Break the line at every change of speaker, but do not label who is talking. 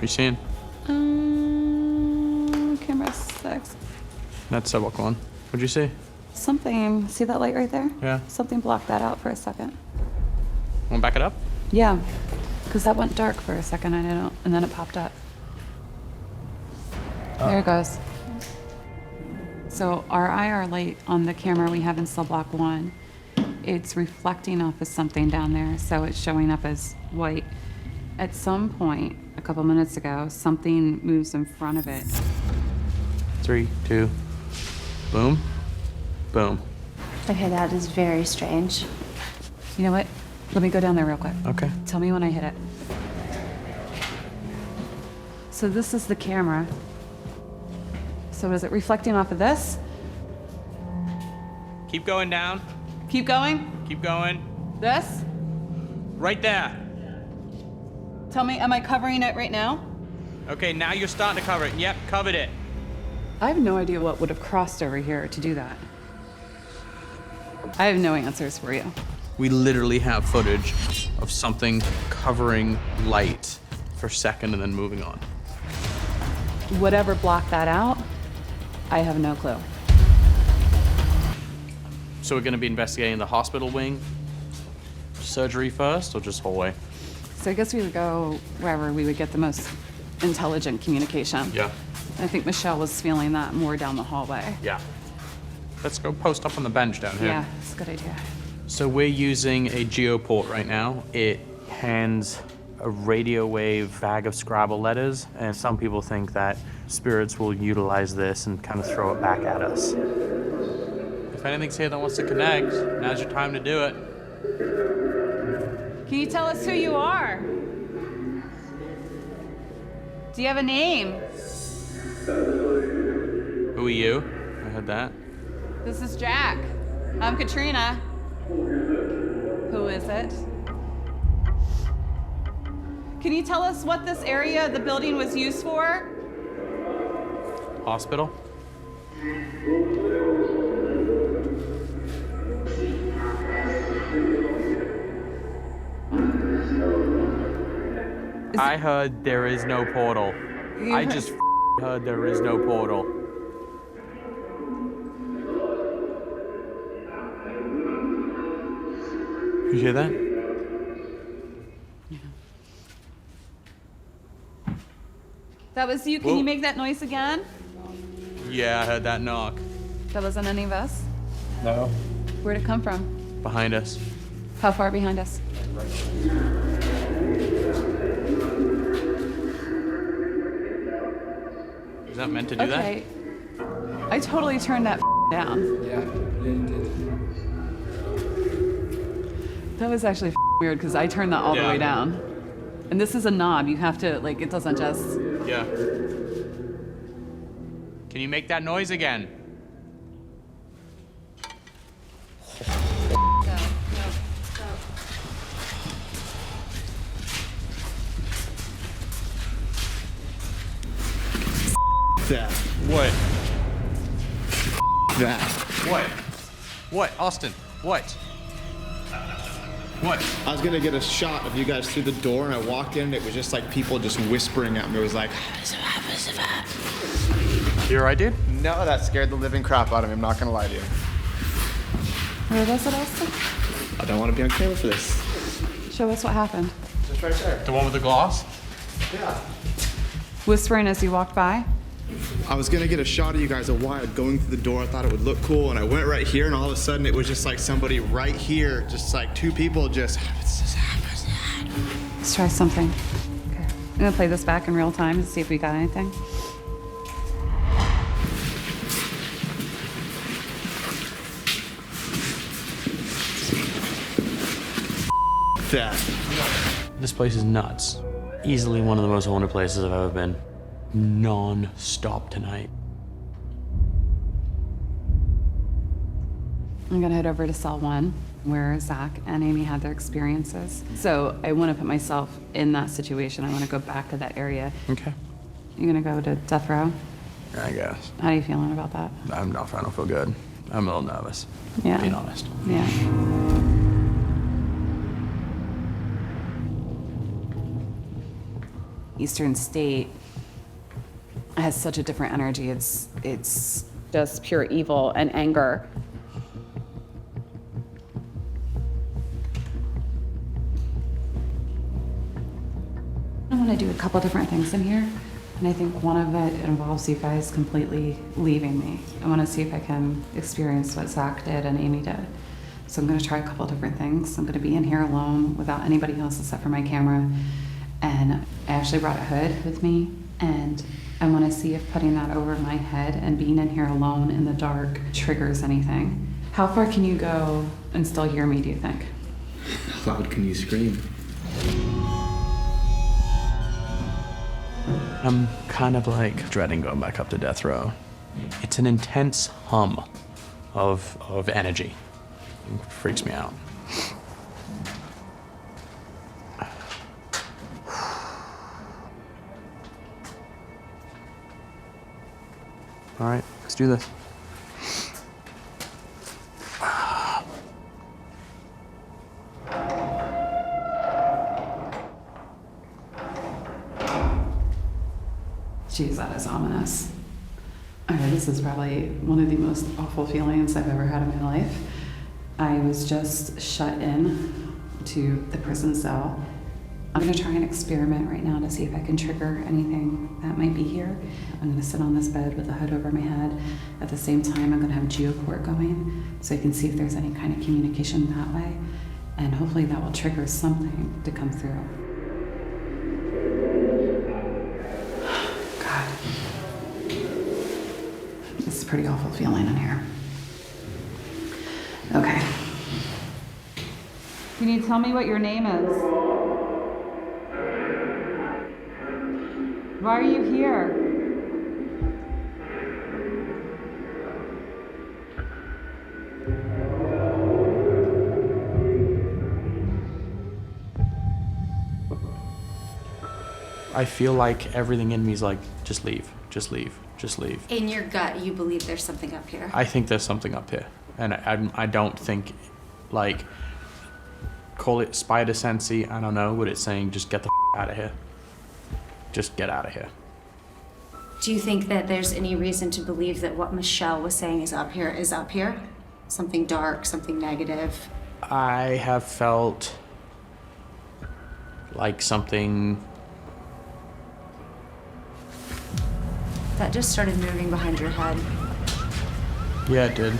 What are you seeing?
Camera 6.
That's sidewalk 1. What'd you see?
Something, see that light right there?
Yeah.
Something blocked that out for a second.
Want to back it up?
Yeah, because that went dark for a second, and then it popped up. There it goes. So our IR light on the camera we have in cell block 1, it's reflecting off of something down there, so it's showing up as white. At some point, a couple minutes ago, something moves in front of it.
3, 2, boom, boom.
Okay, that is very strange.
You know what? Let me go down there real quick.
Okay.
Tell me when I hit it. So this is the camera. So is it reflecting off of this?
Keep going down.
Keep going.
Keep going.
This?
Right there.
Tell me, am I covering it right now?
Okay, now you're starting to cover it. Yep, covered it.
I have no idea what would have crossed over here to do that. I have no answers for you.
We literally have footage of something covering light for a second and then moving on.
Whatever blocked that out, I have no clue.
So we're going to be investigating the hospital wing, surgery first, or just hallway?
So I guess we would go wherever we would get the most intelligent communication.
Yeah.
I think Michelle was feeling that more down the hallway.
Yeah. Let's go post up on the bench down here.
Yeah, it's a good idea.
So we're using a geoport right now. It hands a radio wave bag of Scrabble letters, and some people think that spirits will utilize this and kind of throw it back at us. If anything's here that wants to connect, now's your time to do it.
Can you tell us who you are? Do you have a name?
Who are you? I heard that.
This is Jack. I'm Katrina. Who is it? Can you tell us what this area of the building was used for?
Hospital? I heard there is no portal. I just heard there is no portal. You hear that?
Yeah. That was you. Can
Whoa.
you make that noise again?
Yeah, I heard that knock.
That wasn't any of us?
No.
Where'd it come from?
Behind us.
How far behind us?
Is that meant to do
Okay. I totally turned that down.
Yeah, Lynn did.
That was actually weird because I turned that all the
Yeah.
way down. And this is a knob. You have to, like, it doesn't just...
that? Yeah. Can you make that noise again?
That.
What?
That.
What? What? Austin, what? What?
I was gonna get a shot of you guys through the door, and I walked in, and it was just like people just whispering at me. It was like,
You alright, dude?
no, that scared the living crap out of me. I'm not gonna lie to you.
Where was it, Austin?
I don't want to be on camera for this.
Show us what happened.
Just right there.
The one with the gloss?
Yeah.
Whispering as you walked by?
I was gonna get a shot of you guys a while going through the door. I thought it would look cool, and I went right here, and all of a sudden it was just like somebody right here, just like two people just.
Let's try something. Okay. I'm gonna play this back in real time to see if we got anything.
That.
This place is nuts. Easily one of the most haunted places I've ever been. Non-stop tonight.
I'm gonna head over to cell 1, where Zach and Amy had their experiences. So I wanna put myself in that situation. I wanna go back to that area.
Okay.
You gonna go to death row?
I guess.
How are you feeling about that?
I don't feel good. I'm a little nervous.
Yeah.
Being honest.
Yeah. Eastern State has such a different energy. It's just pure evil and anger. I want to do a couple different things in here, and I think one of it involves you guys completely leaving me. I want to see if I can experience what Zach did and Amy did. So I'm going to try a couple different things. I'm going to be in here alone without anybody else except for my camera, and I actually brought a hood with me, and I want to see if putting that over my head and being in here alone in the dark triggers anything. How far can you go and still hear me, do you think?
How loud can you scream?
I'm kind of like dreading going back up to death row. It's an intense hum of energy. It freaks me out. All right, let's do this.
Jeez, that is ominous. Okay, this is probably one of the most awful feelings I've ever had in my life. I was just shut in to the prison cell. I'm gonna try an experiment right now to see if I can trigger anything that might be here. I'm gonna sit on this bed with a hood over my head. At the same time, I'm gonna have geoport going so I can see if there's any kind of communication that way. And hopefully that will trigger something to come through. God. This is a pretty awful feeling in here. Okay. Can you tell me what your name is? Why are you here?
I feel like everything in me is like, just leave, just leave, just leave.
In your gut, you believe there's something up here.
I think there's something up here. And I don't think, like, call it spider sensey, I don't know, but it's saying just get the out of here. Just get out of here.
Do you think that there's any reason to believe that what Michelle was saying is up here is up here? Something dark, something negative?
I have felt like something.
That just started moving behind your head.
Yeah, it did.